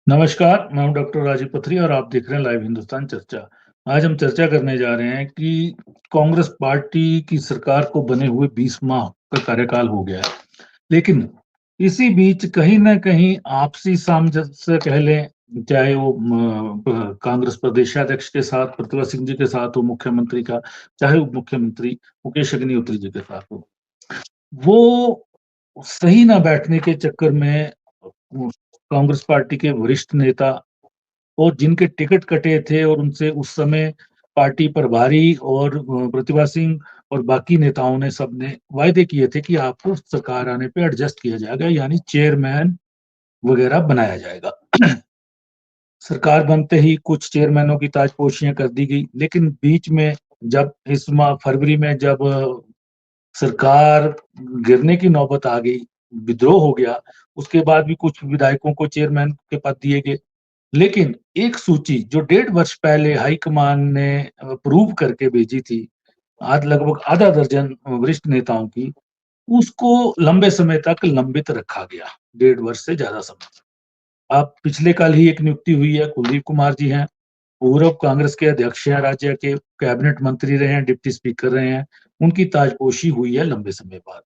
नमस्कार, मैं हूँ डॉक्टर राजीव पथरी और आप देख रहे हैं लाइव हिंदुस्तान चर्चा। आज हम चर्चा करने जा रहे हैं कि कांग्रेस पार्टी की सरकार को बने हुए 20 माह का कार्यकाल हो गया है। लेकिन इसी बीच कहीं न कहीं आपसी सामंजस्य कह लें, चाहे वो कांग्रेस प्रदेशाध्यक्ष के साथ प्रतिभा सिंह जी के साथ हो मुख्यमंत्री का, चाहे उप मुख्यमंत्री मुकेश अग्निहोत्री जी के साथ हो। वो सही ना बैठने के चक्कर में कांग्रेस पार्टी के वरिष्ठ नेता और जिनके टिकट कटे थे और उनसे उस समय पार्टी प्रभारी और प्रतिभा सिंह और बाकी नेताओं ने सबने वायदे किए थे कि आपको सरकार आने पे एडजस्ट किया जाएगा, यानी चेयरमैन वगैरह बनाया जाएगा। सरकार बनते ही कुछ चेयरमैनों की ताजपोशियाँ कर दी गई, लेकिन बीच में जब इस माह फरवरी में जब सरकार गिरने की नौबत आ गई, विद्रोह हो गया, उसके बाद भी कुछ विधायकों को चेयरमैन के पद दिए गए। लेकिन एक सूची जो 1.5 वर्ष पहले हाईकमान ने अप्रूव करके भेजी थी, आज लगभग आधा दर्जन वरिष्ठ नेताओं की, उसको लंबे समय तक लंबित रखा गया, 1.5 वर्ष से ज़्यादा समय। अब पिछले कल ही एक नियुक्ति हुई है, कुलदीप कुमार जी हैं, पूर्व कांग्रेस के अध्यक्ष हैं, राज्य के कैबिनेट मंत्री रहे हैं, डिप्टी स्पीकर रहे हैं, उनकी ताजपोशी हुई है लंबे समय बाद।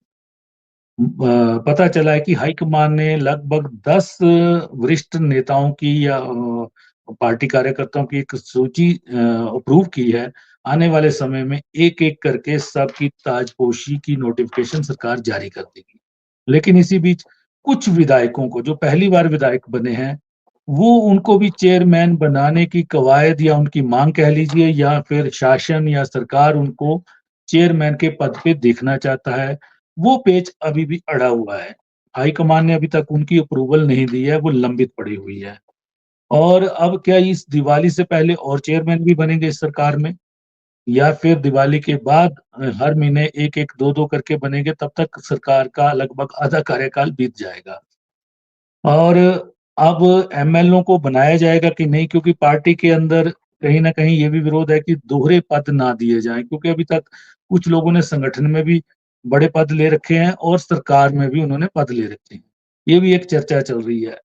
पता चला है कि हाईकमान ने लगभग 10 वरिष्ठ नेताओं की या पार्टी कार्यकर्ताओं की एक सूची अप्रूव की है। आने वाले समय में एक-एक करके सबकी ताजपोशी की नोटिफ़िकेशन सरकार जारी कर देगी। लेकिन इसी बीच कुछ विधायकों को जो पहली बार विधायक बने हैं, वो उनको भी चेयरमैन बनाने की कवायद या उनकी माँग कह लीजिए या फिर शासन या सरकार उनको चेयरमैन के पद पे देखना चाहता है। वो पेच अभी भी अड़ा हुआ है। हाईकमान ने अभी तक उनकी अप्रूवल नहीं दी है, वो लंबित पड़ी हुई है। और अब क्या इस दिवाली से पहले और चेयरमैन भी बनेंगे इस सरकार में? या फिर दिवाली के बाद हर महीने 1-1, 2-2 करके बनेंगे, तब तक सरकार का लगभग आधा कार्यकाल बीत जाएगा। और अब एमएलओ को बनाया जाएगा कि नहीं, क्योंकि पार्टी के अंदर कहीं न कहीं ये भी विरोध है कि दोहरे पद ना दिए जाएँ, क्योंकि अभी तक कुछ लोगों ने संगठन में भी बड़े पद ले रखे हैं और सरकार में भी उन्होंने पद ले रखे हैं। ये भी एक चर्चा चल रही है।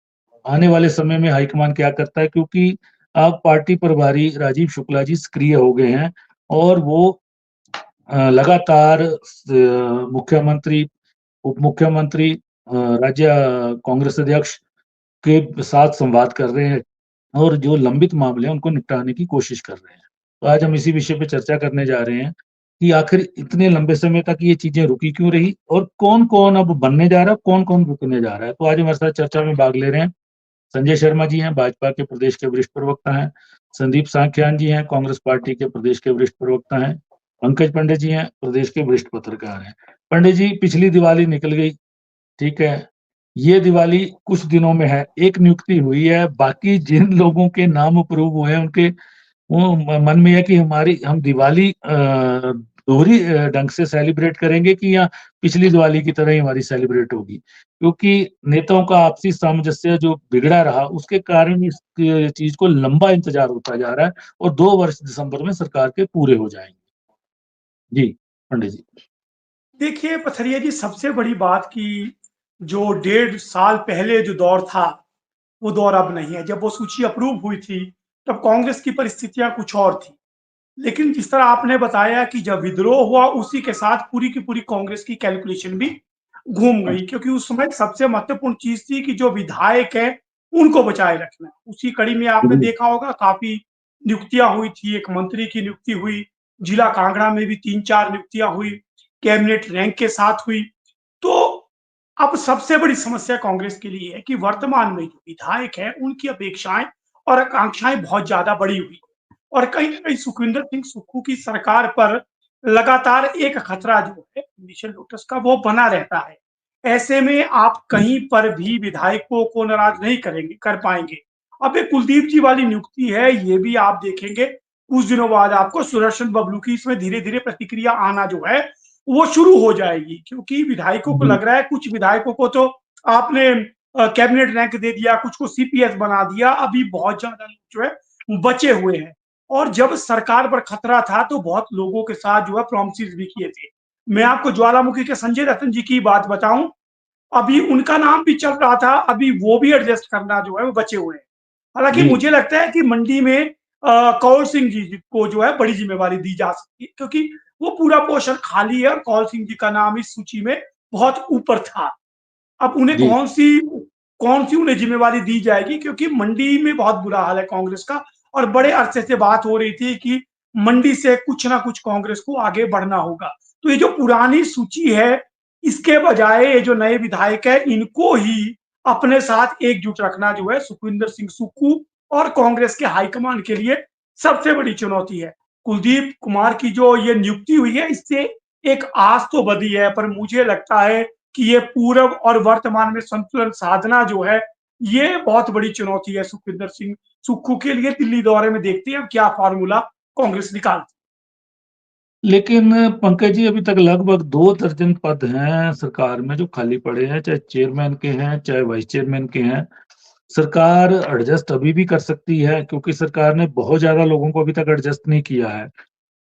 आने वाले समय में हाईकमान क्या करता है, क्योंकि अब पार्टी प्रभारी राजीव शुक्ला जी सक्रिय हो गए हैं और वो लगातार मुख्यमंत्री, उप मुख्यमंत्री, राज्य कांग्रेस अध्यक्ष के साथ संवाद कर रहे हैं और जो लंबित मामले हैं उनको निपटाने की कोशिश कर रहे हैं। तो आज हम इसी विषय पे चर्चा करने जा रहे हैं कि आखिर इतने लंबे समय तक ये चीज़ें रुकी क्यों रही और कौन-कौन अब बनने जा रहा है, कौन-कौन रुकने जा रहा है। तो आज हमारे साथ चर्चा में भाग ले रहे हैं संजय शर्मा जी हैं, भाजपा के प्रदेश के वरिष्ठ प्रवक्ता हैं। संदीप साख्यान जी हैं, कांग्रेस पार्टी के प्रदेश के वरिष्ठ प्रवक्ता हैं। पंकज पांडे जी हैं, प्रदेश के वरिष्ठ पत्रकार हैं। पांडे जी, पिछली दिवाली निकल गई, ठीक है। ये दिवाली कुछ दिनों में है, एक नियुक्ति हुई है, बाकी जिन लोगों के नाम अप्रूव हुए हैं उनके वो मन में है कि हमारी हम दिवाली दोहरी ढंग से सेलिब्रेट करेंगे कि या पिछली दिवाली की तरह ही हमारी सेलिब्रेट होगी। क्योंकि नेताओं का आपसी सामंजस्य जो बिगड़ा रहा, उसके कारण इस चीज़ को लंबा इंतज़ार होता जा रहा है और 2 वर्ष दिसंबर में सरकार के पूरे हो जाएँगे। जी, पंडित जी। देखिए पथरिया जी, सबसे बड़ी बात कि जो 1.5 साल पहले जो दौर था, वो दौर अब नहीं है। जब वो सूची अप्रूव हुई थी, तब कांग्रेस की परिस्थितियां कुछ और थी। लेकिन जिस तरह आपने बताया कि जब विद्रोह हुआ, उसी के साथ पूरी की पूरी कांग्रेस की कैलकुलेशन भी घूम हाँ, गई, क्योंकि उस समय सबसे महत्वपूर्ण चीज थी कि जो विधायक है उनको बचाए रखना। उसी कड़ी में आपने जी, देखा होगा, काफी नियुक्तियां हुई थी। एक मंत्री की नियुक्ति हुई, जिला कांगड़ा में भी 3-4 नियुक्तियां हुई, कैबिनेट रैंक के साथ हुई। तो अब सबसे बड़ी समस्या कांग्रेस के लिए है कि वर्तमान में जो विधायक है, उनकी अपेक्षाएं और आकांक्षाएं बहुत ज्यादा बढ़ी हुई, और कहीं ना कहीं सुखविंदर सिंह सुक्खू की सरकार पर लगातार एक खतरा जो है मिशन लोटस का, वो बना रहता है। ऐसे में आप कहीं पर भी विधायकों को नाराज नहीं करेंगे कर पाएंगे। अब एक कुलदीप जी वाली नियुक्ति है, ये भी आप देखेंगे कुछ दिनों बाद आपको सुदर्शन बबलू की इसमें धीरे धीरे प्रतिक्रिया आना जो है वो शुरू हो जाएगी, क्योंकि विधायकों को जी, लग रहा है, कुछ विधायकों को तो आपने कैबिनेट रैंक दे दिया, कुछ को सीपीएस बना दिया, अभी बहुत ज्यादा लोग जो है बचे हुए हैं। और जब सरकार पर खतरा था तो बहुत लोगों के साथ जो है प्रॉमिसेस भी किए थे। मैं आपको ज्वालामुखी के संजय रतन जी की बात बताऊं, अभी उनका नाम भी चल रहा था, अभी वो भी एडजस्ट करना जो है वो बचे हुए हैं। हालांकि जी, मुझे लगता है कि मंडी में कौल सिंह जी को जो है बड़ी जिम्मेवारी दी जा सकती है, क्योंकि वो पूरा पोर्शन खाली है और कौल सिंह जी का नाम इस सूची में बहुत ऊपर था। अब उन्हें जी। कौन सी उन्हें जिम्मेवारी दी जाएगी, क्योंकि मंडी में बहुत बुरा हाल है कांग्रेस का। और बड़े अरसे से बात हो रही थी कि मंडी से कुछ ना कुछ कांग्रेस को आगे बढ़ना होगा। तो ये जो पुरानी सूची है, इसके बजाय ये जो नए विधायक है, इनको ही अपने साथ एकजुट रखना जो है सुखविंदर सिंह सुक्खू और कांग्रेस के हाईकमान के लिए सबसे बड़ी चुनौती है। कुलदीप कुमार की जो ये नियुक्ति हुई है, इससे एक आस तो बधी है, पर मुझे लगता है कि ये पूर्व और वर्तमान में संतुलन साधना जो है, ये बहुत बड़ी चुनौती है सुखविंदर सिंह सुक्खू के लिए। दिल्ली दौरे में देखते हैं अब क्या फार्मूला कांग्रेस निकालती लेकिन पंकज जी, अभी तक लगभग 2 दर्जन पद हैं सरकार में जो खाली पड़े हैं, चाहे चेयरमैन के हैं, चाहे वाइस चेयरमैन के हैं। सरकार एडजस्ट अभी भी कर सकती है, क्योंकि सरकार ने बहुत ज़्यादा लोगों को अभी तक एडजस्ट नहीं किया है।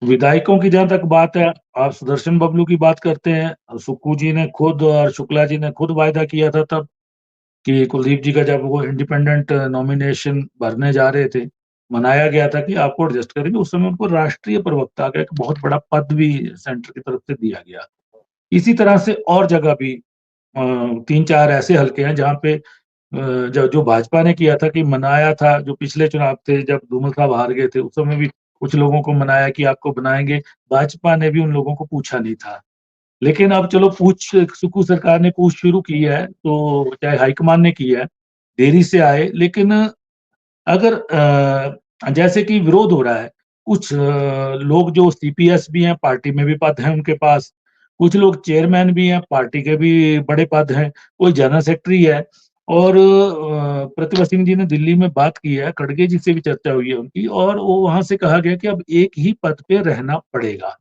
विधायकों की जहाँ तक बात है, आप सुदर्शन बबलू की बात करते हैं, सुक्खू जी ने खुद और शुक्ला जी ने खुद वायदा किया था तब कि कुलदीप जी का जब वो इंडिपेंडेंट नॉमिनेशन भरने जा रहे थे, मनाया गया था कि आपको एडजस्ट करेंगे। उस समय उनको राष्ट्रीय प्रवक्ता का एक बहुत बड़ा पद भी सेंटर की तरफ से दिया गया। इसी तरह से और जगह भी 3-4 ऐसे हलके हैं जहाँ पे जो जो भाजपा ने किया था कि मनाया था, जो पिछले चुनाव थे जब धूमल साहब हार गए थे, उस समय भी कुछ लोगों को मनाया कि आपको बनाएंगे। भाजपा ने भी उन लोगों को पूछा नहीं था। लेकिन अब चलो पूछ सुक्खू सरकार ने पूछ शुरू की है, तो चाहे हाईकमान ने की है, देरी से आए, लेकिन अगर जैसे कि विरोध हो रहा है, कुछ लोग जो सीपीएस भी हैं, पार्टी में भी पद हैं उनके पास, कुछ लोग चेयरमैन भी हैं, पार्टी के भी बड़े पद हैं, कोई जनरल सेक्रेटरी है। और प्रतिभा सिंह जी ने दिल्ली में बात की है, खड़गे जी से भी चर्चा हुई है उनकी, और वो वहां से कहा गया कि अब एक ही पद पे रहना पड़ेगा।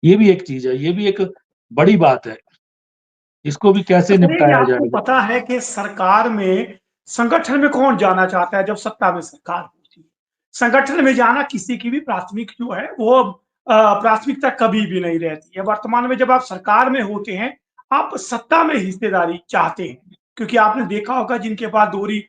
ये भी एक चीज है, ये भी एक बड़ी बात है। इसको भी कैसे है। ये निपटाया आपको जाएगा? पता है कि सरकार में संगठन में कौन जाना चाहता है जब सत्ता में सरकार होती है? संगठन में जाना किसी की भी प्राथमिक जो है वो प्राथमिकता कभी भी नहीं रहती है। वर्तमान में जब आप सरकार में होते हैं, आप सत्ता में हिस्सेदारी चाहते हैं, क्योंकि आपने देखा होगा जिनके पास दोहरी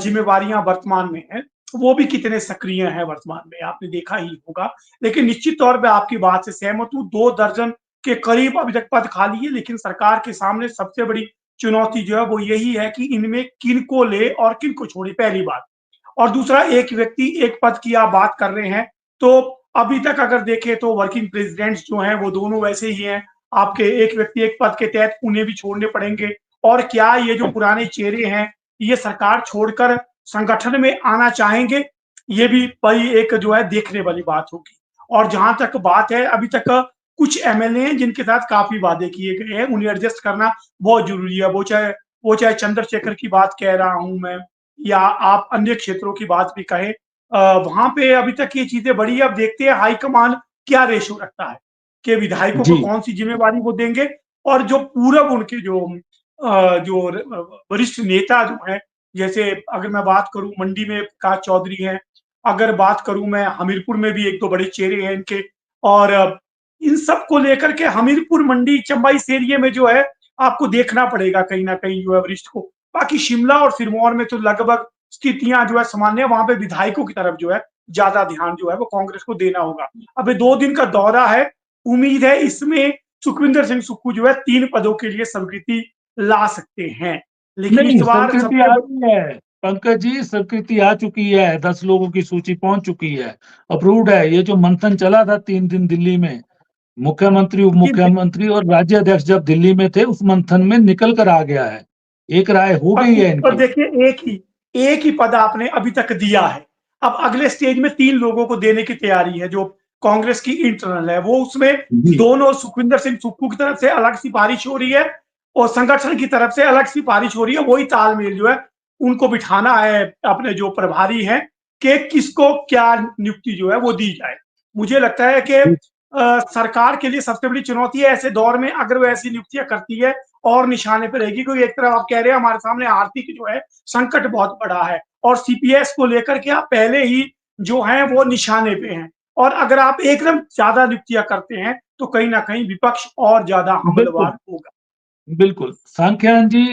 जिम्मेवारियां वर्तमान में है, वो भी कितने सक्रिय हैं वर्तमान में, आपने देखा ही होगा। लेकिन निश्चित तौर पे आपकी बात से सहमत हूँ, 2 दर्जन के करीब अभी तक पद खाली है, लेकिन सरकार के सामने सबसे बड़ी चुनौती जो है वो यही है कि इनमें किन को ले और किन को छोड़े, पहली बात। और दूसरा, एक व्यक्ति एक पद की आप बात कर रहे हैं, तो अभी तक अगर देखें तो वर्किंग प्रेसिडेंट्स जो हैं वो दोनों वैसे ही हैं। आपके एक व्यक्ति एक पद के तहत उन्हें भी छोड़ने पड़ेंगे। और क्या ये जो पुराने चेहरे हैं, ये सरकार छोड़कर संगठन में आना चाहेंगे? ये भी बड़ी एक जो है देखने वाली बात होगी। और जहां तक बात है, अभी तक कुछ एमएलए हैं जिनके साथ काफी वादे किए गए हैं, उन्हें एडजस्ट करना बहुत जरूरी है। वो चाहे चंद्रशेखर की बात कह रहा हूं मैं, या आप अन्य क्षेत्रों की बात भी कहें, वहां पे अभी तक ये चीजें बड़ी है। अब देखते हैं हाईकमान क्या रेशो रखता है कि विधायकों को जी, कौन सी जिम्मेवारी वो देंगे। और जो पूर्व उनके जो वरिष्ठ नेता जो है, जैसे अगर मैं बात करूं मंडी में प्रकाश चौधरी हैं, अगर बात करूं मैं हमीरपुर में भी एक दो बड़े चेहरे हैं इनके। और इन सब को लेकर के हमीरपुर मंडी चंबा इस एरिए में जो है आपको देखना पड़ेगा कहीं ना कहीं जो है वरिष्ठ को। बाकी शिमला और सिरमौर में तो लगभग स्थितियां जो है सामान्य, वहां पे विधायकों की तरफ जो है ज्यादा ध्यान जो है वो कांग्रेस को देना होगा। अब ये 2 दिन का दौरा है, उम्मीद है इसमें सुखविंदर सिंह सुक्खू जो है 3 पदों के लिए स्वीकृति ला सकते हैं। लेकिन इस नहीं, बार स्वीकृति सबसे आ गई है पंकज जी, स्वीकृति आ चुकी है, 10 लोगों की सूची पहुंच चुकी है, अप्रूव्ड है। ये जो मंथन चला था 3 दिन दिल्ली में, मुख्यमंत्री, उप बड़ी मुख्यमंत्री और राज्य अध्यक्ष जब दिल्ली में थे, उस मंथन में निकल कर आ गया है, एक राय हो पर गई है ऊपर इनकी। देखिए एक ही पद आपने अभी तक दिया है। अब अगले स्टेज में 3 लोगों को देने की तैयारी है, जो कांग्रेस की इंटरनल है, वो उसमें जी, दोनों सुखविंदर सिंह सुक्खू की तरफ से अलग सिफारिश हो रही है और संगठन की तरफ से अलग सिफारिश हो रही है। वही तालमेल जो है उनको बिठाना है अपने जो प्रभारी हैं कि किसको क्या नियुक्ति जो है वो दी जाए। मुझे लगता है कि जी, सरकार के लिए सबसे बड़ी चुनौती है ऐसे दौर में, अगर वो ऐसी नियुक्तियां करती है और निशाने पे रहेगी, क्योंकि एक तरफ आप कह रहे हैं हमारे सामने आर्थिक जो है संकट बहुत बड़ा है, और सीपीएस को लेकर के आप पहले ही जो है वो निशाने पे हैं। और अगर आप एकदम ज्यादा नियुक्तियां करते हैं तो कहीं ना कहीं विपक्ष और ज्यादा बिल्कुल, हमलावर होगा। बिल्कुल। सांख्यान जी,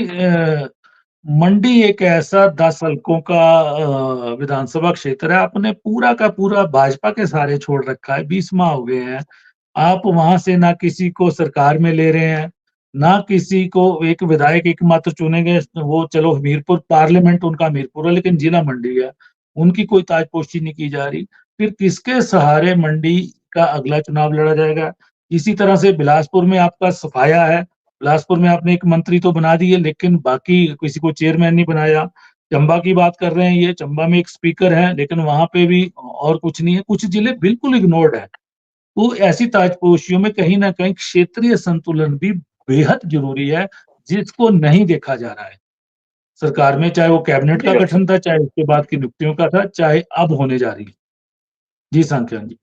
मंडी एक ऐसा 10 हलकों का विधानसभा क्षेत्र है, आपने पूरा का पूरा भाजपा के सहारे छोड़ रखा है, 20 माह हो गए हैं। आप वहां से ना किसी को सरकार में ले रहे हैं, ना किसी को, एक विधायक एकमात्र चुने गए, वो चलो हमीरपुर, पार्लियामेंट उनका हमीरपुर है लेकिन जिला मंडी है, उनकी कोई ताजपोशी नहीं की जा रही। फिर किसके सहारे मंडी का अगला चुनाव लड़ा जाएगा? इसी तरह से बिलासपुर में आपका सफाया है, बिलासपुर में आपने एक मंत्री तो बना दिए लेकिन बाकी किसी को चेयरमैन नहीं बनाया। चंबा की बात कर रहे हैं, ये चंबा में एक स्पीकर है लेकिन वहां पे भी और कुछ नहीं है, कुछ जिले बिल्कुल इग्नोर्ड है। तो ऐसी ताजपोशियों में कहीं ना कहीं क्षेत्रीय संतुलन भी बेहद जरूरी है, जिसको नहीं देखा जा रहा है सरकार में, चाहे वो कैबिनेट जी का डॉक्टर गठन था, चाहे उसके बाद की नियुक्तियों का था, चाहे अब होने जा रही है। जी सांख्यान जी।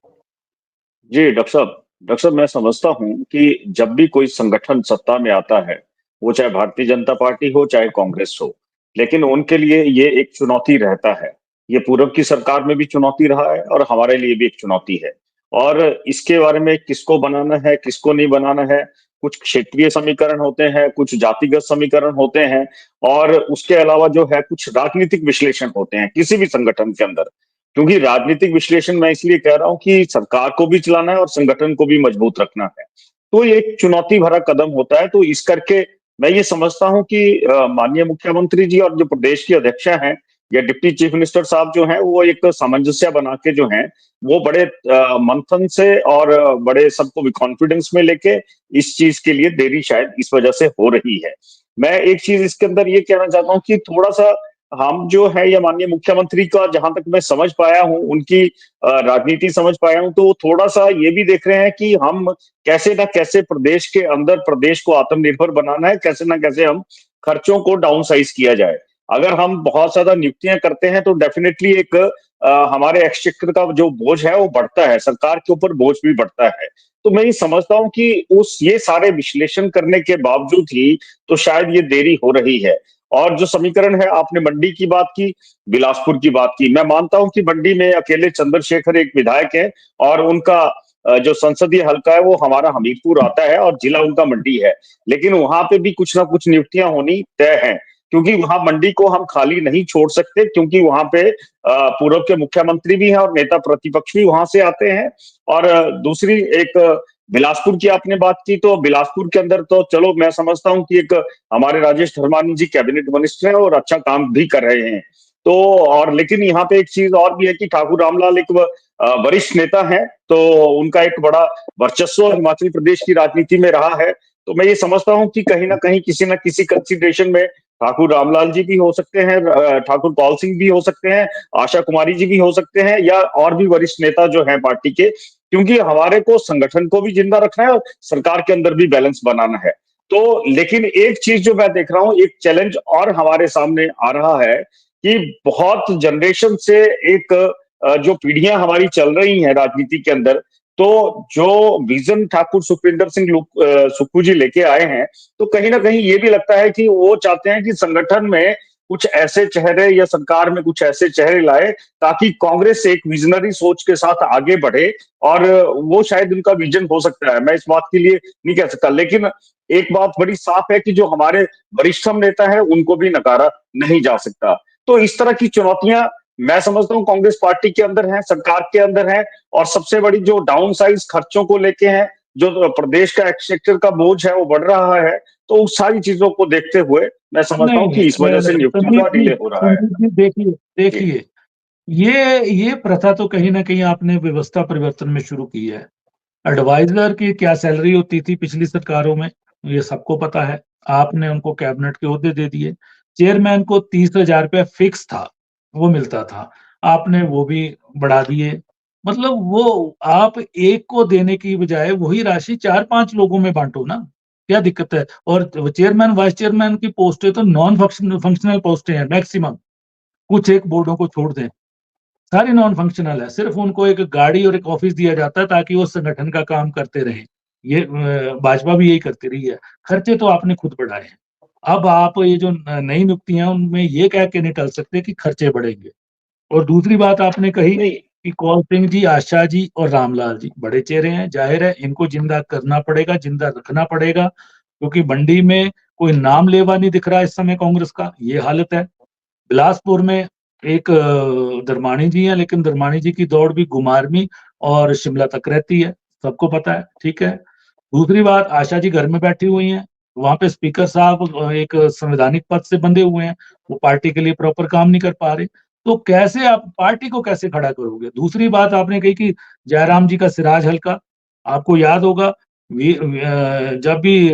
जी डॉक्टर साहब मैं समझता हूं कि जब भी कोई संगठन सत्ता में आता है, वो चाहे भारतीय जनता पार्टी हो चाहे कांग्रेस हो, लेकिन उनके लिए ये एक चुनौती रहता है। ये पूर्व की सरकार में भी चुनौती रहा है और हमारे लिए भी एक चुनौती है। और इसके बारे में किसको बनाना है किसको नहीं बनाना है, कुछ क्षेत्रीय समीकरण होते हैं, कुछ जातिगत समीकरण होते हैं, और उसके अलावा जो है कुछ राजनीतिक विश्लेषण होते हैं किसी भी संगठन के अंदर। क्योंकि राजनीतिक विश्लेषण मैं इसलिए कह रहा हूं कि सरकार को भी चलाना है और संगठन को भी मजबूत रखना है। तो ये एक चुनौती भरा कदम होता है। तो इस करके मैं ये समझता हूं कि माननीय मुख्यमंत्री जी और जो प्रदेश के अध्यक्ष हैं या डिप्टी चीफ मिनिस्टर साहब जो हैं, वो एक सामंजस्य बना के जो हैं, वो बड़े मंथन से और बड़े सबको कॉन्फिडेंस में लेके इस चीज के लिए देरी शायद इस वजह से हो रही है। मैं एक चीज इसके अंदर ये कहना चाहता हूँ कि थोड़ा सा हम जो है या माननीय मुख्यमंत्री का जहां तक मैं समझ पाया हूं, उनकी राजनीति समझ पाया हूं, तो वो थोड़ा सा ये भी देख रहे हैं कि हम कैसे ना कैसे प्रदेश के अंदर प्रदेश को आत्मनिर्भर बनाना है, कैसे ना कैसे हम खर्चों को डाउन साइज किया जाए। अगर हम बहुत ज्यादा नियुक्तियां करते हैं तो डेफिनेटली एक हमारे एक्सचेकर का जो बोझ है वो बढ़ता है, सरकार के ऊपर बोझ भी बढ़ता है। तो मैं ये समझता हूं कि उस ये सारे विश्लेषण करने के बावजूद ही तो शायद ये देरी हो रही है। और जो समीकरण है, आपने मंडी की बात की, बिलासपुर की बात की, मैं मानता हूं कि मंडी में अकेले चंद्रशेखर एक विधायक है और उनका जो संसदीय हलका है वो हमारा हमीरपुर आता है और जिला उनका मंडी है। लेकिन वहां पे भी कुछ ना कुछ नियुक्तियां होनी तय हैं, क्योंकि वहां मंडी को हम खाली नहीं छोड़ सकते, क्योंकि वहां पे पूर्व के मुख्यमंत्री भी हैं और नेता प्रतिपक्ष भी वहां से आते हैं। और दूसरी एक बिलासपुर की आपने बात की, तो बिलासपुर के अंदर तो चलो मैं समझता हूं कि एक हमारे राजेश धर्मानी जी कैबिनेट मिनिस्टर हैं और अच्छा काम भी कर रहे हैं। तो और लेकिन यहाँ पे एक चीज और भी है कि ठाकुर रामलाल एक वरिष्ठ नेता हैं, तो उनका एक बड़ा वर्चस्व हिमाचल प्रदेश की राजनीति में रहा है। तो मैं ये समझता हूँ कि कहीं ना किसी कंसिडरेशन में ठाकुर रामलाल जी भी हो सकते हैं, ठाकुर कौल सिंह भी हो सकते हैं, आशा कुमारी जी भी हो सकते हैं, या और भी वरिष्ठ नेता जो हैं पार्टी के, क्योंकि हमारे को संगठन को भी जिंदा रखना है और सरकार के अंदर भी बैलेंस बनाना है। तो लेकिन एक चीज जो मैं देख रहा हूं, एक चैलेंज और हमारे सामने आ रहा है कि बहुत जनरेशन से एक जो पीढ़ियां हमारी चल रही हैं राजनीति के अंदर, तो जो विजन ठाकुर सुखविंदर सिंह सुक्खू जी लेके आए हैं, तो कहीं ना कहीं ये भी लगता है कि वो चाहते हैं कि संगठन में कुछ ऐसे चेहरे या सरकार में कुछ ऐसे चेहरे लाए ताकि कांग्रेस एक विजनरी सोच के साथ आगे बढ़े। और वो शायद उनका विजन हो सकता है, मैं इस बात के लिए नहीं कह सकता, लेकिन एक बात बड़ी साफ है कि जो हमारे वरिष्ठतम नेता है उनको भी नकारा नहीं जा सकता। तो इस तरह की चुनौतियां मैं समझता हूँ कांग्रेस पार्टी के अंदर है, सरकार के अंदर है, और सबसे बड़ी जो डाउन साइज खर्चों को लेके है, जो प्रदेश का एक्सचेकर का बोझ है वो बढ़ रहा है। तो उस सारी चीजों को देखते हुए मैं समझता हूँ नहीं, कि इस वजह से नियुक्तियों का डिले हो रहा है। संदीप जी देखिए जी देखिए, ये प्रथा तो कहीं ना कहीं आपने व्यवस्था परिवर्तन में शुरू की है। एडवाइजर की क्या सैलरी होती थी पिछली सरकारों में, ये सबको पता है। आपने उनको कैबिनेट के ओहदे दे दिए। चेयरमैन को 30,000 रुपया फिक्स था, वो मिलता था, आपने वो भी बढ़ा दिए। मतलब वो आप एक को देने की बजाय वही राशि 4-5 लोगों में बांटो ना, क्या दिक्कत है? और चेयरमैन वाइस चेयरमैन की पोस्टें तो नॉन फंक्शनल पोस्टें हैं मैक्सिमम, कुछ एक बोर्डों को छोड़ दें, सारी नॉन फंक्शनल है। सिर्फ उनको एक गाड़ी और एक ऑफिस दिया जाता है ताकि वो संगठन का काम करते रहे। ये भाजपा भी यही करती रही है। खर्चे तो आपने खुद बढ़ाए हैं। अब आप ये जो नई नियुक्तियां, उनमें ये कह के नहीं टल सकते कि खर्चे बढ़ेंगे। और दूसरी बात आपने कही नहीं। कि कौल सिंह जी, आशा जी और रामलाल जी बड़े चेहरे हैं, जाहिर है इनको जिंदा करना पड़ेगा, जिंदा रखना पड़ेगा, क्योंकि मंडी में कोई नाम लेवा नहीं दिख रहा इस समय कांग्रेस का, ये हालत है। बिलासपुर में एक धर्माणी जी हैं, लेकिन धर्माणी जी की दौड़ भी गुमारमी और शिमला तक रहती है, सबको पता है, ठीक है। दूसरी बात, आशा जी घर में बैठी हुई हैं, वहां पे स्पीकर साहब एक संवैधानिक पद से बंधे हुए हैं, वो पार्टी के लिए प्रॉपर काम नहीं कर पा रहे, तो कैसे आप पार्टी को कैसे खड़ा करोगे? दूसरी बात आपने कही कि जयराम जी का सिराज हल्का, आपको याद होगा जब भी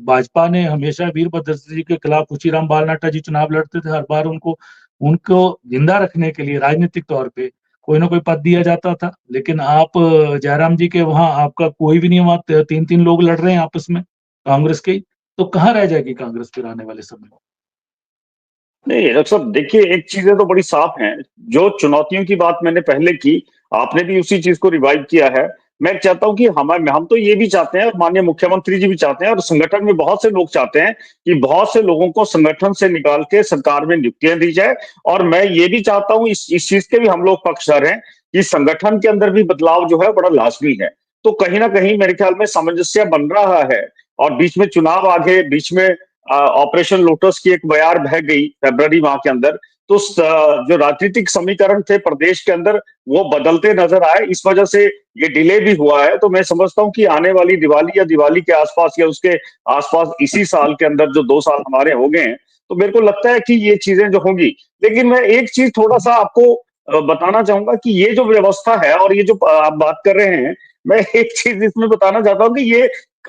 भाजपा ने हमेशा वीरभद्र सिंह जी के खिलाफ खुशीराम बालनाटा जी चुनाव लड़ते थे, हर बार उनको उनको जिंदा रखने के लिए राजनीतिक तौर पे कोई ना कोई पद दिया जाता था, लेकिन आप जयराम जी के वहां आपका कोई भी नहीं, वहां 3-3 लोग लड़ रहे हैं आपस में कांग्रेस के, तो कहाँ रह जाएगी कांग्रेस फिर आने वाले समय में? नहीं डॉक्टर साहब, देखिए एक चीजें तो बड़ी साफ हैं। जो चुनौतियों की बात मैंने पहले की, आपने भी उसी चीज को रिवाइव किया है। मैं चाहता हूं कि हम तो ये भी चाहते हैं और माननीय मुख्यमंत्री जी भी चाहते हैं और संगठन में बहुत से लोग चाहते हैं कि बहुत से लोगों को संगठन से निकाल के सरकार में नियुक्तियां दी जाए। और मैं ये भी चाहता हूं, इस चीज के भी हम लोग पक्षधर हैं कि संगठन के अंदर भी बदलाव जो है बड़ा लाजमी है। तो कहीं ना कहीं मेरे ख्याल में सामंजस्य बन रहा है। और बीच में चुनाव आ गए, बीच में ऑपरेशन लोटस की एक बयार बह गई फरवरी माह के अंदर, तो जो राजनीतिक समीकरण थे प्रदेश के अंदर वो बदलते नजर आए, इस वजह से ये डिले भी हुआ है। तो मैं समझता हूं कि आने वाली दिवाली या दिवाली के आसपास या उसके आसपास इसी साल के अंदर जो 2 साल हमारे हो गए हैं, तो मेरे को लगता है कि ये चीजें जो होंगी। लेकिन मैं एक चीज थोड़ा सा आपको बताना चाहूंगा कि ये जो व्यवस्था है और ये जो आप बात कर रहे हैं, मैं एक चीज इसमें बताना चाहता हूँ कि ये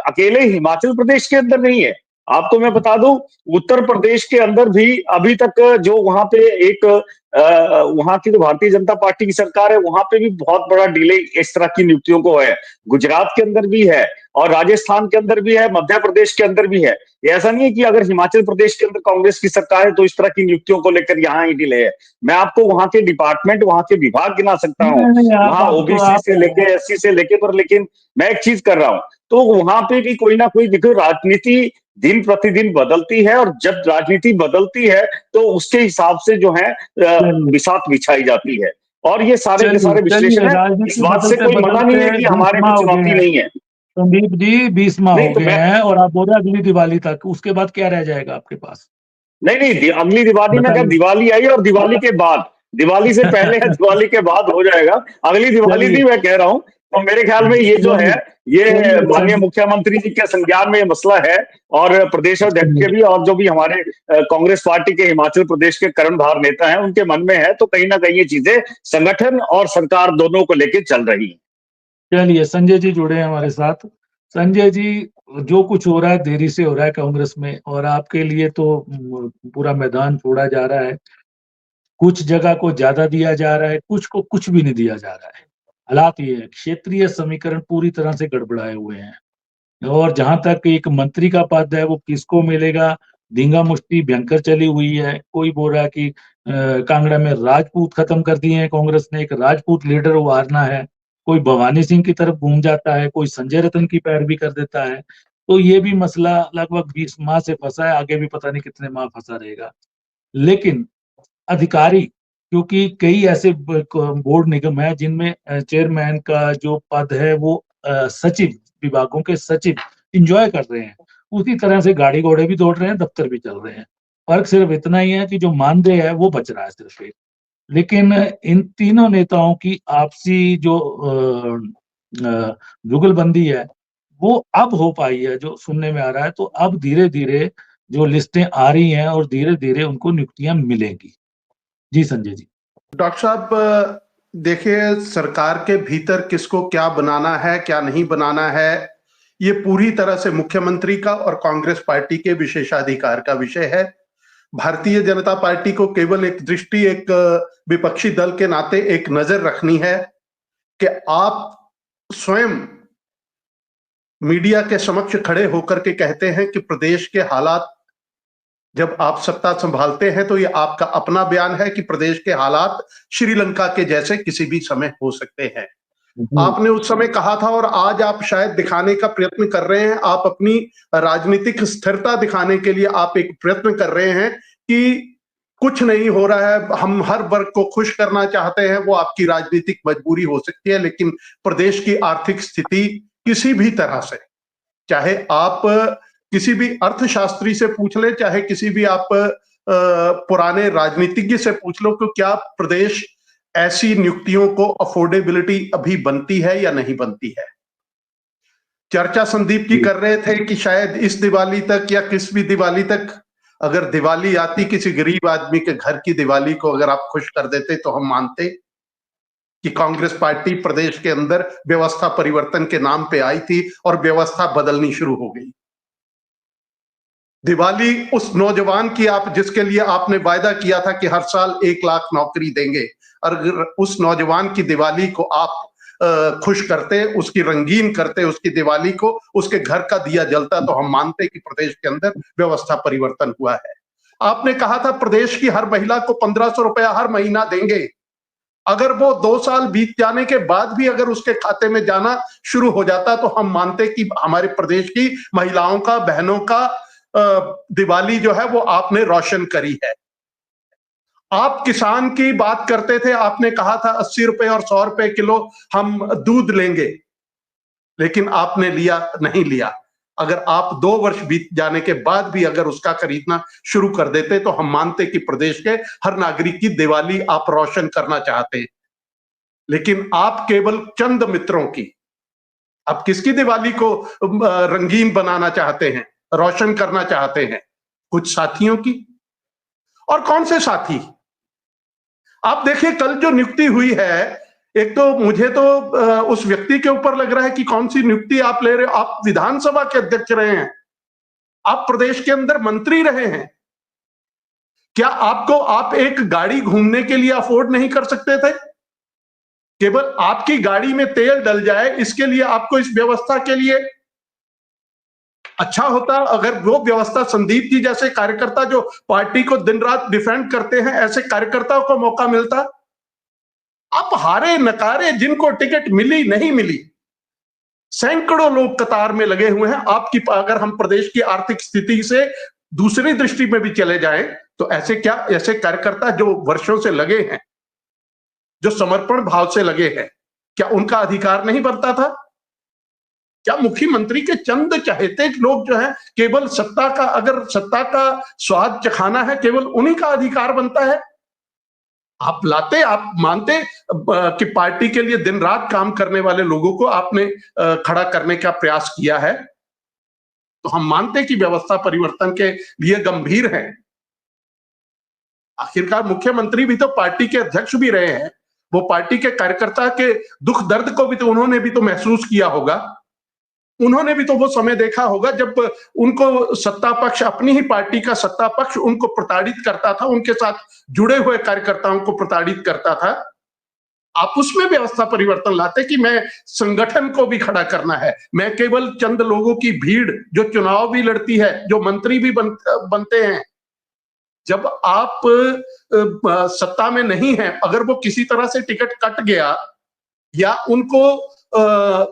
अकेले हिमाचल प्रदेश के अंदर नहीं है। आपको मैं बता दूं, उत्तर प्रदेश के अंदर भी अभी तक जो वहां पे एक वहां की जो भारतीय जनता पार्टी की सरकार है, वहां पे भी बहुत बड़ा डिले इस तरह की नियुक्तियों को है। गुजरात के अंदर भी है और राजस्थान के अंदर भी है, मध्य प्रदेश के अंदर भी है। ये ऐसा नहीं है कि अगर हिमाचल प्रदेश के अंदर कांग्रेस की सरकार है तो इस तरह की नियुक्तियों को लेकर यहाँ ही डिले है। मैं आपको वहां के डिपार्टमेंट, वहां के विभाग गिना सकता हूँ, नहीं, नहीं, वहां आप तो ओबीसी आप से लेके एससी से लेके, पर लेकिन मैं एक चीज कर रहा हूं, तो वहां पे भी कोई ना कोई, देखो राजनीति दिन प्रतिदिन बदलती है और जब राजनीति बदलती है तो उसके हिसाब से जो है चलिए, बिसात बिछाई जाती है। और ये सारे के चलिए, सारे विश्लेषण चलिए, है। इस राजनीति बात से बदलते कोई मना नहीं बदलते है कि 20 हमारे माह में हो गए चुनौती हैं नहीं है। संदीप जी, 20 माह नहीं हो तो गए मैं, हैं और आप बोल रहे हैं अगली दिवाली तक, उसके बाद क्या रह जाएगा आपके पास? नहीं नहीं अगली दिवाली में क्या, बताइए। दिवाली आई और दिवाली के बाद, दिवाली से पहले या दिवाली के बाद हो जाएगा। अगली दिवाली चलिए, नहीं मैं कह रहा हूं। तो मेरे ख्याल में ये जो है, चलिए, ये चलिए, माननीय मुख्यमंत्री जी के संज्ञान में ये मसला है। और प्रदेश अध्यक्ष के चलिए, भी और जो भी हमारे कांग्रेस पार्टी के हिमाचल प्रदेश के कर्णधार नेता हैं उनके मन में है। तो कहीं ना कहीं ये चीजें संगठन और सरकार दोनों को लेकर चल रही है। चलिए, संजय जी जुड़े हैं हमारे साथ। संजय जी, जो कुछ हो रहा है देरी से हो रहा है कांग्रेस में, और आपके लिए तो पूरा मैदान छोड़ा जा रहा है। कुछ जगह को ज्यादा दिया जा रहा है, कुछ को कुछ भी नहीं दिया जा रहा है। हालात ये है, क्षेत्रीय समीकरण पूरी तरह से गड़बड़ाए हुए हैं। और जहां तक एक मंत्री का पद है वो किसको मिलेगा, धींगा मुष्टि भयंकर चली हुई है। कोई बोल रहा है कि कांगड़ा में राजपूत खत्म कर दिए हैं कांग्रेस ने, एक राजपूत लीडर उभारना है। कोई भवानी सिंह की तरफ घूम जाता है, कोई संजय रतन की पैरवी कर देता है। तो ये भी मसला लगभग 20 माह से फंसा है, आगे भी पता नहीं कितने माह फंसा रहेगा। लेकिन अधिकारी, क्योंकि कई ऐसे बोर्ड निगम है जिनमें चेयरमैन का जो पद है वो सचिव, विभागों के सचिव इंजॉय कर रहे हैं, उसी तरह से गाड़ी घोड़े भी दौड़ रहे हैं, दफ्तर भी चल रहे हैं। फर्क सिर्फ इतना ही है कि जो मानदेय है वो बच रहा है सिर्फ एक। लेकिन इन तीनों नेताओं की आपसी जो जुगलबंदी है वो अब हो पाई है, जो सुनने में आ रहा है। तो अब धीरे धीरे जो लिस्टें आ रही हैं और धीरे धीरे उनको नियुक्तियां मिलेंगी। जी संजय जी। डॉक्टर साहब, देखिए, सरकार के भीतर किसको क्या बनाना है, क्या नहीं बनाना है, ये पूरी तरह से मुख्यमंत्री का और कांग्रेस पार्टी के विशेषाधिकार का विषय है। भारतीय जनता पार्टी को केवल एक दृष्टि, एक विपक्षी दल के नाते एक नजर रखनी है कि आप स्वयं मीडिया के समक्ष खड़े होकर के कहते हैं कि प्रदेश के हालात, जब आप सत्ता संभालते हैं तो ये आपका अपना बयान है कि प्रदेश के हालात श्रीलंका के जैसे किसी भी समय हो सकते हैं। आपने उस समय कहा था और आज आप शायद दिखाने का प्रयत्न कर रहे हैं, आप अपनी राजनीतिक स्थिरता दिखाने के लिए आप एक प्रयत्न कर रहे हैं कि कुछ नहीं हो रहा है, हम हर वर्ग को खुश करना चाहते हैं। वो आपकी राजनीतिक मजबूरी हो सकती है, लेकिन प्रदेश की आर्थिक स्थिति किसी भी तरह से, चाहे आप किसी भी अर्थशास्त्री से पूछ ले, चाहे किसी भी आप पुराने राजनीतिज्ञ से पूछ लो कि क्या प्रदेश ऐसी नियुक्तियों को अफोर्डेबिलिटी अभी बनती है या नहीं बनती है। चर्चा संदीप की कर रहे थे कि शायद इस दिवाली तक या किस भी दिवाली तक, अगर दिवाली आती, किसी गरीब आदमी के घर की दिवाली को अगर आप खुश कर देते तो हम मानते कि कांग्रेस पार्टी प्रदेश के अंदर व्यवस्था परिवर्तन के नाम पे आई थी और व्यवस्था बदलनी शुरू हो गई। दिवाली उस नौजवान की, आप जिसके लिए आपने वायदा किया था कि हर साल 1 लाख नौकरी देंगे, अगर उस नौजवान की दिवाली को आप खुश करते, उसकी रंगीन करते, उसकी दिवाली को उसके घर का दिया जलता, तो हम मानते कि प्रदेश के अंदर व्यवस्था परिवर्तन हुआ है। आपने कहा था प्रदेश की हर महिला को 1500 रुपया हर महीना देंगे। अगर वो 2 साल बीत जाने के बाद भी अगर उसके खाते में जाना शुरू हो जाता तो हम मानते कि हमारे प्रदेश की महिलाओं का, बहनों का दिवाली जो है वो आपने रोशन करी है। आप किसान की बात करते थे, आपने कहा था 80 रुपए और 100 रुपए किलो हम दूध लेंगे, लेकिन आपने लिया नहीं लिया। अगर आप 2 वर्ष बीत जाने के बाद भी अगर उसका खरीदना शुरू कर देते तो हम मानते कि प्रदेश के हर नागरिक की दिवाली आप रोशन करना चाहते। लेकिन आप केवल चंद मित्रों की, आप किसकी दिवाली को रंगीन बनाना चाहते हैं, रोशन करना चाहते हैं? कुछ साथियों की। और कौन से साथी? आप देखिए कल जो नियुक्ति हुई है, एक तो मुझे तो उस व्यक्ति के ऊपर लग रहा है कि कौन सी नियुक्ति आप ले रहे हो। आप विधानसभा के अध्यक्ष रहे हैं, आप प्रदेश के अंदर मंत्री रहे हैं। क्या आपको, आप एक गाड़ी घूमने के लिए अफोर्ड नहीं कर सकते थे? केवल आपकी गाड़ी में तेल डल जाए इसके लिए आपको इस व्यवस्था के लिए अच्छा होता अगर वो व्यवस्था संदीप जी जैसे कार्यकर्ता जो पार्टी को दिन रात डिफेंड करते हैं, ऐसे कार्यकर्ताओं को मौका मिलता। आप हारे नकारे, जिनको टिकट मिली नहीं मिली, सैकड़ों लोग कतार में लगे हुए हैं। आपकी, अगर हम प्रदेश की आर्थिक स्थिति से दूसरी दृष्टि में भी चले जाएं तो ऐसे कार्यकर्ता जो वर्षों से लगे हैं, जो समर्पण भाव से लगे हैं, क्या उनका अधिकार नहीं बनता था? क्या मुख्यमंत्री के चंद चहेते लोग जो है, केवल सत्ता का, अगर सत्ता का स्वाद चखाना है, केवल उन्हीं का अधिकार बनता है? आप लाते, आप मानते कि पार्टी के लिए दिन रात काम करने वाले लोगों को आपने खड़ा करने का प्रयास किया है, तो हम मानते कि व्यवस्था परिवर्तन के लिए गंभीर है। आखिरकार मुख्यमंत्री भी तो पार्टी के अध्यक्ष भी रहे हैं, वो पार्टी के कार्यकर्ता के दुख दर्द को भी तो उन्होंने भी तो महसूस किया होगा। उन्होंने भी तो वो समय देखा होगा जब उनको सत्ता पक्ष, अपनी ही पार्टी का सत्ता पक्ष उनको प्रताड़ित करता था, उनके साथ जुड़े हुए कार्यकर्ताओं को प्रताड़ित करता था। आप उसमें व्यवस्था परिवर्तन लाते कि मैं संगठन को भी खड़ा करना है, मैं केवल चंद लोगों की भीड़ जो चुनाव भी लड़ती है, जो मंत्री भी बनते हैं, जब आप सत्ता में नहीं है, अगर वो किसी तरह से टिकट कट गया या उनको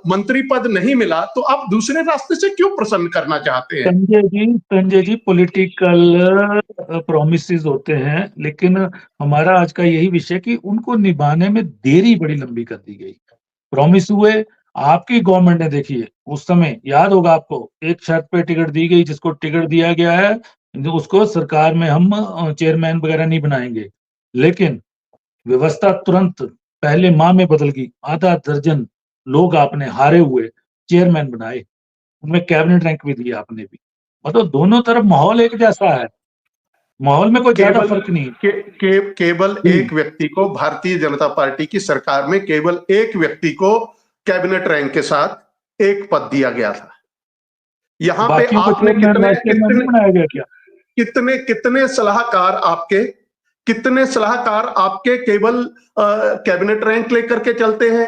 मंत्री पद नहीं मिला तो आप दूसरे रास्ते से क्यों प्रसन्न करना चाहते हैं? संजय जी पॉलिटिकल प्रॉमिसेस होते हैं, लेकिन हमारा आज का यही विषय कि उनको निभाने में देरी बड़ी लंबी कर दी गई। प्रॉमिस हुए, आपकी गवर्नमेंट ने, देखिए उस समय याद होगा आपको, एक शर्त पे टिकट दी गई, जिसको टिकट दिया गया है उसको सरकार में हम चेयरमैन वगैरह नहीं बनाएंगे, लेकिन व्यवस्था तुरंत पहले माह में बदल गई। आधा दर्जन लोग आपने हारे हुए चेयरमैन बनाए, उनमें कैबिनेट रैंक भी दिया आपने भी। मतलब दोनों तरफ माहौल एक जैसा है, माहौल में कोई ज्यादा फर्क नहीं। केवल एक व्यक्ति को, भारतीय जनता पार्टी की सरकार में केवल एक व्यक्ति को कैबिनेट रैंक के साथ एक पद दिया गया था। यहाँ पे आपने कितने सलाहकार आपके केवल कैबिनेट रैंक लेकर के चलते हैं।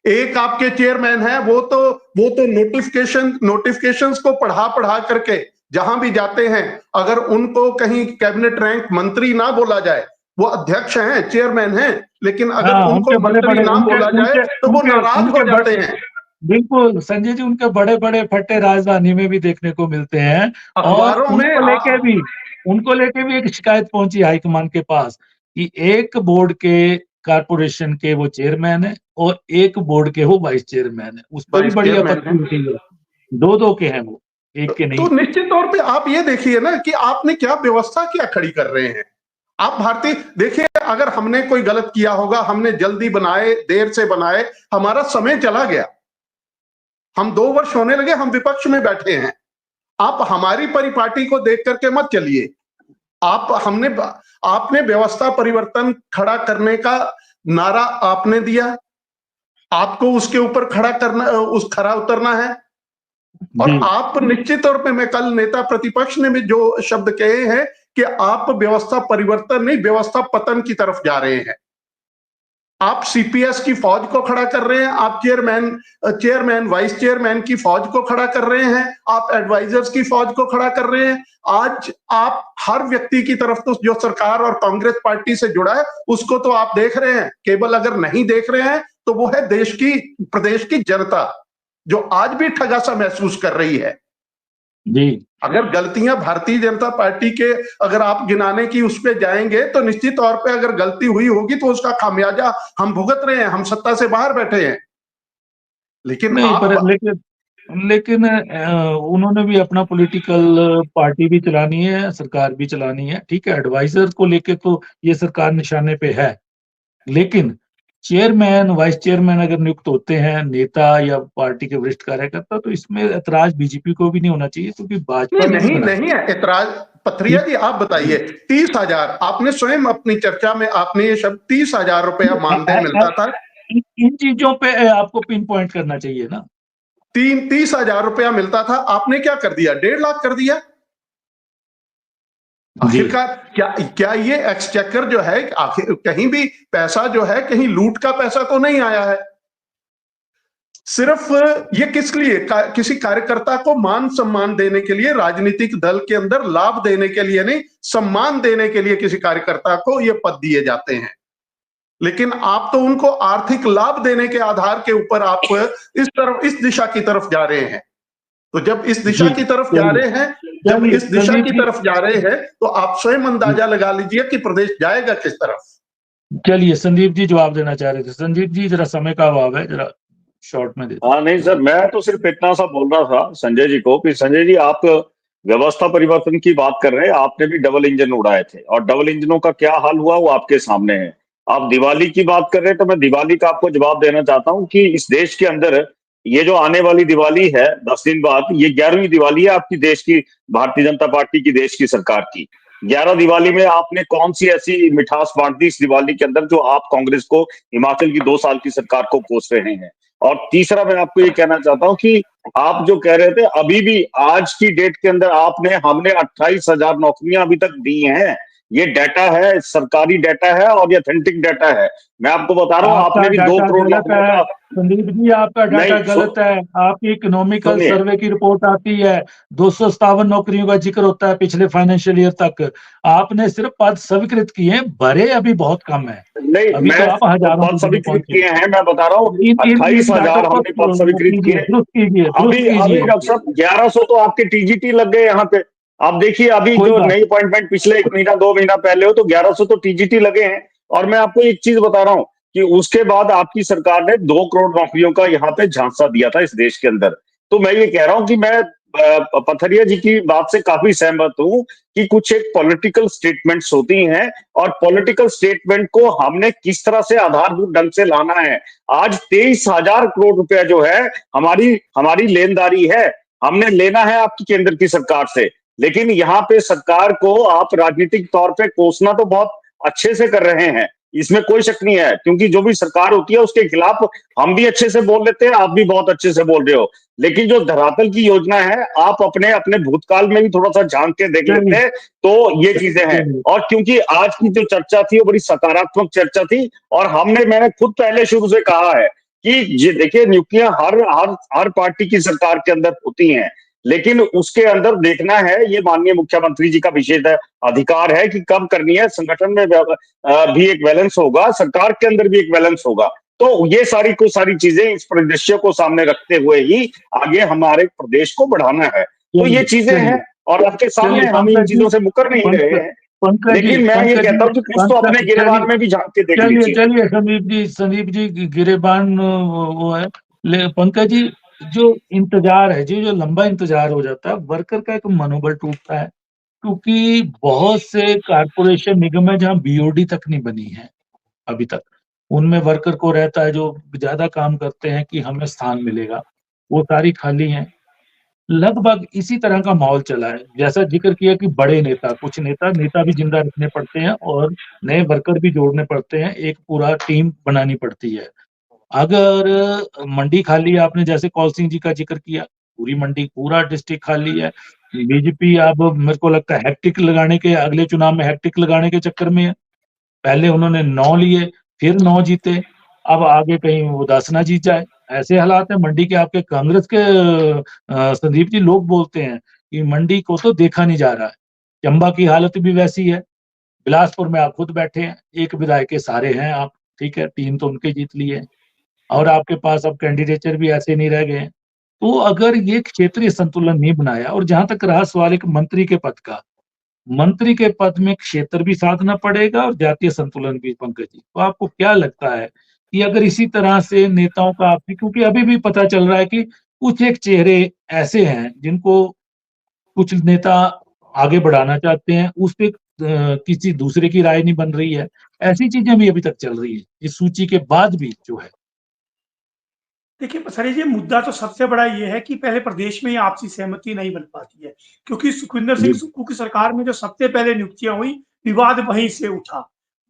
एक आपके चेयरमैन है, वो तो नोटिफिकेशंस को पढ़ा करके जहां भी जाते हैं, अगर उनको कहीं कैबिनेट रैंक मंत्री ना बोला जाए, वो अध्यक्ष हैं, चेयरमैन हैं, लेकिन अगर उनको मंत्री ना बोला जाए तो वो नाराज हो जाते हैं। बिल्कुल संजय जी, उनके बड़े बड़े फट्टे राजधानी में भी देखने को मिलते हैं, और उनको लेके भी एक शिकायत पहुंची हाईकमान के पास कि एक बोर्ड के कारपोरेशन के वो चेयरमैन है और एक बोर्ड के वो वाइस चेयरमैन है, उस पर भी बड़ी आपत्ति उठी है। दो के हैं वो, एक के तो नहीं। निश्चित तौर पे आप ये देखिए ना कि आपने क्या व्यवस्था क्या खड़ी कर रहे हैं। आप भारतीय देखिए, अगर हमने कोई गलत किया होगा, हमने जल्दी बनाए, देर से बनाए, हमारा समय चला गया, हम 2 वर्ष होने लगे, हम विपक्ष में बैठे हैं। आप हमारी परिपाटी को देख करके मत चलिए। आपने व्यवस्था परिवर्तन खड़ा करने का नारा आपने दिया, आपको उसके ऊपर खरा उतरना है। और जी आप निश्चित तौर पे, मैं कल नेता प्रतिपक्ष ने भी जो शब्द कहे हैं कि आप व्यवस्था परिवर्तन नहीं, व्यवस्था पतन की तरफ जा रहे हैं। आप सीपीएस की फौज को खड़ा कर रहे हैं, आप चेयरमैन वाइस चेयरमैन की फौज को खड़ा कर रहे हैं, आप एडवाइजर्स की फौज को खड़ा कर रहे हैं। आज आप हर व्यक्ति की तरफ, तो जो सरकार और कांग्रेस पार्टी से जुड़ा है उसको तो आप देख रहे हैं। केवल अगर नहीं देख रहे हैं तो वो है प्रदेश की जनता, जो आज भी ठगा सा महसूस कर रही है। जी अगर गलतियां भारतीय जनता पार्टी के अगर आप गिनाने की उस पे जाएंगे तो निश्चित तौर पे अगर गलती हुई होगी तो उसका खामियाजा हम भुगत रहे हैं, हम सत्ता से बाहर बैठे हैं। लेकिन नहीं, आप पर लेकिन उन्होंने भी अपना पॉलिटिकल पार्टी भी चलानी है, सरकार भी चलानी है। ठीक है, एडवाइजर को लेके तो ये सरकार निशाने पे है, लेकिन चेयरमैन वाइस चेयरमैन अगर नियुक्त होते हैं नेता या पार्टी के वरिष्ठ कार्यकर्ता, तो इसमें ऐतराज बीजेपी को भी नहीं होना चाहिए, क्योंकि भाजपा ने भी बनाया। नहीं है ऐतराज। पथरिया जी आप बताइए, 30,000 आपने स्वयं अपनी चर्चा में आपने ये शब्द 30,000 रुपया मानदेय मिलता था। इन चीजों पे आपको पिन पॉइंट करना चाहिए ना। 30,000 रुपया मिलता था, आपने क्या कर दिया? 1.5 लाख कर दिया। आखिरकार क्या ये एक्सचेकर जो है, आखिर कहीं भी पैसा जो है कहीं लूट का पैसा तो नहीं आया है। सिर्फ ये किस लिए? किसी कार्यकर्ता को मान सम्मान देने के लिए, राजनीतिक दल के अंदर लाभ देने के लिए नहीं, सम्मान देने के लिए किसी कार्यकर्ता को ये पद दिए जाते हैं। लेकिन आप तो उनको आर्थिक लाभ देने के आधार के ऊपर आप इस दिशा की तरफ जा रहे हैं। तो जब इस दिशा की तरफ जा रहे हैं, तो आप स्वयं अंदाजा लगा लीजिए कि प्रदेश जाएगा किस तरफ। चलिए, संदीप जी जवाब देना चाह रहे थे। संदीप जी, जरा समय का अभाव है, जरा शॉर्ट में दे। हाँ नहीं सर, मैं तो सिर्फ इतना सा बोल रहा था संजय जी को कि संजय जी, आप व्यवस्था परिवर्तन की बात कर रहे हैं, आपने भी डबल इंजन उड़ाए थे और डबल इंजनों का क्या हाल हुआ वो आपके सामने है। आप दिवाली की बात कर रहे हैं तो मैं दिवाली का आपको जवाब देना चाहता हूं कि इस देश के अंदर ये जो आने वाली दिवाली है 10 दिन बाद, ये 11वीं दिवाली है आपकी देश की, भारतीय जनता पार्टी की देश की सरकार की। 11 दिवाली में आपने कौन सी ऐसी मिठास बांट दी इस दिवाली के अंदर जो आप कांग्रेस को, हिमाचल की 2 साल की सरकार को कोस रहे हैं। और तीसरा मैं आपको ये कहना चाहता हूं कि आप जो कह रहे थे, अभी भी आज की डेट के अंदर हमने 28,000 नौकरियां अभी तक दी हैं। ये डाटा है, सरकारी डाटा है और ये ऑथेंटिक डाटा है। मैं आपको बता रहा हूँ, आपने भी 2 करोड़ नौकरियों का। संदीप जी, आपका डाटा गलत है। आपकी इकोनॉमिकल सर्वे की रिपोर्ट आती है, 257 नौकरियों का जिक्र होता है पिछले फाइनेंशियल ईयर तक। आपने सिर्फ पद स्वीकृत किए, भरे अभी बहुत कम है। नहीं, अभी तो आप हजारों पद स्वीकृत किए हैं, मैं बता रहा हूँ 28,000 हमने पद स्वीकृत किए। अभी डॉक्टर साहब 1100 तो आपके टीजीटी लग गए यहाँ पे। आप देखिए, अभी जो नई अपॉइंटमेंट पिछले 1 महीना 2 महीना पहले हो तो 1100 तो टीजीटी लगे हैं। और मैं आपको एक चीज बता रहा हूँ कि उसके बाद आपकी सरकार ने 2 करोड़ नौकरियों का यहाँ पे झांसा दिया था इस देश के अंदर। तो मैं ये कह रहा हूँ कि मैं पथरिया जी की बात से काफी सहमत हूं कि कुछ एक पॉलिटिकल स्टेटमेंट्स होती हैं और पॉलिटिकल स्टेटमेंट को हमने किस तरह से आधारभूत ढंग से लाना है। आज 23,000 करोड़ रुपया जो है हमारी लेनदारी है, हमने लेना है आपकी केंद्र की सरकार से। लेकिन यहाँ पे सरकार को आप राजनीतिक तौर पे कोसना तो बहुत अच्छे से कर रहे हैं, इसमें कोई शक नहीं है, क्योंकि जो भी सरकार होती है उसके खिलाफ हम भी अच्छे से बोल लेते हैं, आप भी बहुत अच्छे से बोल रहे हो। लेकिन जो धरातल की योजना है, आप अपने भूतकाल में भी थोड़ा सा झांक के देख लेते हैं तो ये चीजें हैं। और क्योंकि आज की जो चर्चा थी वो बड़ी सकारात्मक चर्चा थी और मैंने खुद पहले शुरू से कहा है कि देखिए, नियुक्तियां हर पार्टी की सरकार के अंदर होती हैं, लेकिन उसके अंदर देखना है, ये माननीय मुख्यमंत्री जी का विशेष अधिकार है कि कब करनी है। संगठन में भी एक बैलेंस होगा, सरकार के अंदर भी एक बैलेंस होगा। तो ये सारी चीजें इस परिदृश्य को सामने रखते हुए ही आगे हमारे प्रदेश को बढ़ाना है। तो ये चीजें हैं और आपके सामने हम इन चीजों से मुकर नहीं रहे हैं। लेकिन मैं ये कहता हूँ कि कुछ तो अपने गिरेबान में भी झांक के देख लीजिए। चलिए संदीप जी गिरेबान वो है। पंकज जी, जो इंतजार है, जो लंबा इंतजार हो जाता है, वर्कर का एक मनोबल टूटता है, क्योंकि बहुत से कारपोरेशन निगम है जहाँ बीओडी तक नहीं बनी है अभी तक। उनमें वर्कर को रहता है जो ज़्यादा काम करते हैं कि हमें स्थान मिलेगा, वो सारी खाली हैं। लगभग इसी तरह का माहौल चला है। जैसा ज़िक्र किया कि बड़े नेता, कुछ नेता भी ज़िंदा रखने पड़ते हैं और नए वर्कर भी जोड़ने पड़ते हैं, एक पूरा टीम बनानी पड़ती है। अगर मंडी खाली है, आपने जैसे कौल सिंह जी का ज़िक्र किया, पूरी मंडी, पूरा डिस्ट्रिक्ट खाली है। बीजेपी अब मेरे को लगता है हैट्रिक लगाने के, अगले चुनाव में हैट्रिक लगाने के चक्कर में है। पहले उन्होंने 9 लिए, फिर 9 जीते, अब आगे कहीं वो 10 ना जीत जाए। ऐसे हालात है मंडी के। आपके कांग्रेस के संदीप जी, लोग बोलते हैं कि मंडी को तो देखा नहीं जा रहा है। चंबा की हालत भी वैसी है। बिलासपुर में आप खुद बैठे हैं, एक विधायक के सहारे हैं आप, ठीक है, 3 तो उनके जीत लिए और आपके पास अब कैंडिडेचर भी ऐसे नहीं रह गए हैं। तो अगर ये क्षेत्रीय संतुलन नहीं बनाया, और जहाँ तक रहा सवाल एक मंत्री के पद का, मंत्री के पद में क्षेत्र भी साधना पड़ेगा और जातीय संतुलन भी, पंकज जी। तो आपको क्या लगता है कि अगर इसी तरह से नेताओं का आपसी, क्योंकि अभी भी पता चल रहा है कि कुछ एक चेहरे ऐसे हैं जिनको कुछ नेता आगे बढ़ाना चाहते हैं, उस पे किसी दूसरे की राय नहीं बन रही है। ऐसी चीजें भी अभी तक चल रही है इस सूची के बाद भी जो है। देखिए सर, ये मुद्दा तो सबसे बड़ा ये है कि पहले प्रदेश में ही आपसी सहमति नहीं बन पाती है, क्योंकि सुखविंदर सिंह जी, सुक्खू की सरकार में जो सबसे पहले नियुक्तियां हुई, विवाद वहीं से उठा।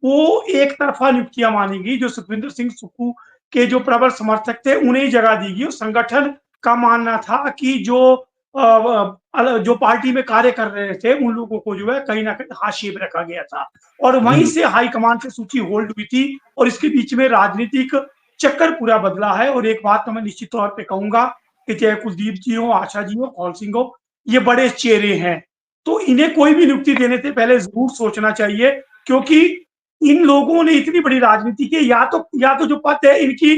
वो एक तरफा नियुक्तियां मानी गई। जो सुखविंदर सिंह सुक्खू के जो प्रबल समर्थक थे उन्हें ही जगह दी गई, और संगठन का मानना था कि जो पार्टी में कार्य कर रहे थे उन लोगों को जो है कहीं ना कहीं हाशिए में रखा गया था, और वहीं जी, से हाईकमान से सूची होल्ड हुई थी। और इसके बीच में राजनीतिक चक्कर पूरा बदला है। और एक बात तो मैं निश्चित तौर पे कहूंगा कि चाहे कुलदीप जी हो, आशा जी हो, कौल सिंह हो, ये बड़े चेहरे हैं, तो इन्हें कोई भी नियुक्ति देने से पहले जरूर सोचना चाहिए, क्योंकि इन लोगों ने इतनी बड़ी राजनीति की, या तो जो पद है इनकी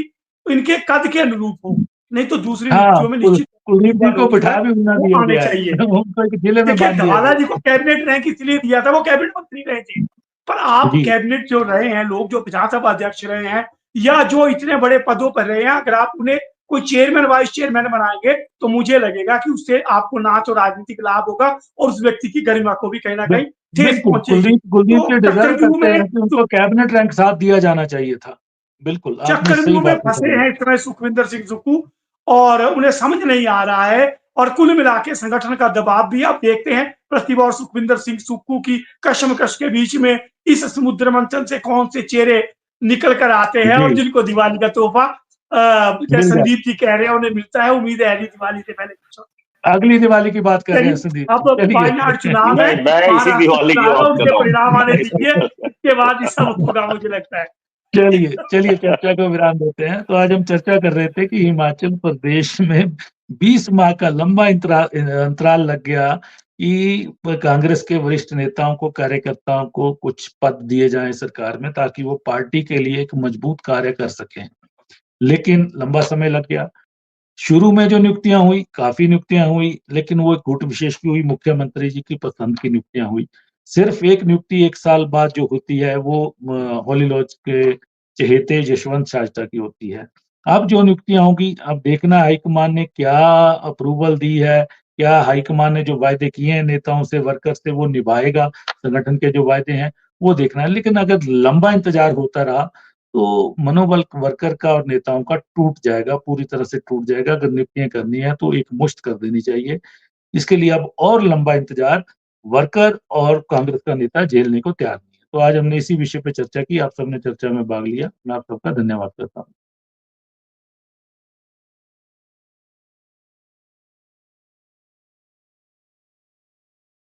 इनके कद के अनुरूप हो, नहीं तो दूसरी हाँ, नियुक्तियों में निश्चित कुलदीप जी को लोग जो है बिठा भी ना वो दिया आने गया चाहिए। है। उनको एक जिले में देखिए, बांध दिया धवाला जी गया को कैबिनेट रैंक इसलिए दिया था, वो कैबिनेट मंत्री रहे थे। पर आप जी। कैबिनेट जो रहे हैं, लोग जो विधानसभा अध्यक्ष रहे हैं, या जो इतने बड़े पदों पर रहे हैं, अगर आप उन्हें कोई चेयरमैन वाइस चेयरमैन बनाएंगे, तो मुझे लगेगा कि उससे आपको ना तो राजनीतिक लाभ होगा, और उस व्यक्ति की गरिमा को भी कहीं ना कहीं ठेस बिल्कुल, पहुंचेगी। कुलदीप कुलदीप तो जी डिजर्व करते हैं कि उनको कैबिनेट रैंक साथ दिया जाना चाहिए था। बिल्कुल, आपने सही चक्रव्यूह में बात फंसे बताई। हैं इस समय सुखविंदर सिंह सुक्खू, और उन्हें समझ नहीं आ रहा है। और कुल मिला के संगठन का दबाव भी आप देखते हैं, प्रतिभा और सुखविंदर सिंह सुक्खू की कशमकश के बीच में इस समुद्र मंथन से कौन से चेहरे निकल कर आते हैं, और जी, जिनको दिवाली का तोहफा जैसे मिल जाए। संदीप जी कह रहे हैं उन्हें मिलता है। उम्मीद है अगली दिवाली से पहले कुछ हो। अगली दिवाली की बात कर रहे हैं चलिए, संदीप अब जी। चलिए, वायनाड चुनाव है, मैं इसी महाराष्ट्र दिवाली की चुनाव है, बात कर उनके रहा परिणाम आने दीजिए, हूँ। इसके बाद ये सब होगा मुझे लगता है। चलिए, चलिए चर्चा को विराम देते हैं। तो आज हम चर्चा कर रहे थे कि हिमाचल प्रदेश में 20 माह का लंबा अंतराल लग गया कि कांग्रेस के वरिष्ठ नेताओं को, कार्यकर्ताओं को कुछ पद दिए जाएं सरकार में, ताकि वो पार्टी के लिए एक मजबूत कार्य कर सकें। लेकिन लंबा समय लग गया। शुरू में जो नियुक्तियां हुई, काफी नियुक्तियां हुई, लेकिन वो एक गुट विशेष की हुई, मुख्यमंत्री जी की पसंद की नियुक्तियां हुई। सिर्फ एक नियुक्ति 1 साल बाद जो होती है वो हॉली लॉज के चहेते यशवंत शाजदा की होती है। अब जो नियुक्तियां होंगी, अब देखना हाईकमान ने क्या अप्रूवल दी है, क्या हाईकमान ने जो वायदे किए हैं नेताओं से, वर्कर से, वो निभाएगा, संगठन के जो वायदे हैं वो देखना है। लेकिन अगर लंबा इंतजार होता रहा तो मनोबल वर्कर का और नेताओं का टूट जाएगा, पूरी तरह से टूट जाएगा। अगर नियुक्तियां करनी है तो एक मुश्त कर देनी चाहिए। इसके लिए अब और लंबा इंतजार वर्कर और कांग्रेस का नेता झेलने को तैयार नहीं है। तो आज हमने इसी विषय पे चर्चा की, आप सबने चर्चा में भाग लिया। मैं आप सबका धन्यवाद करता हूँ।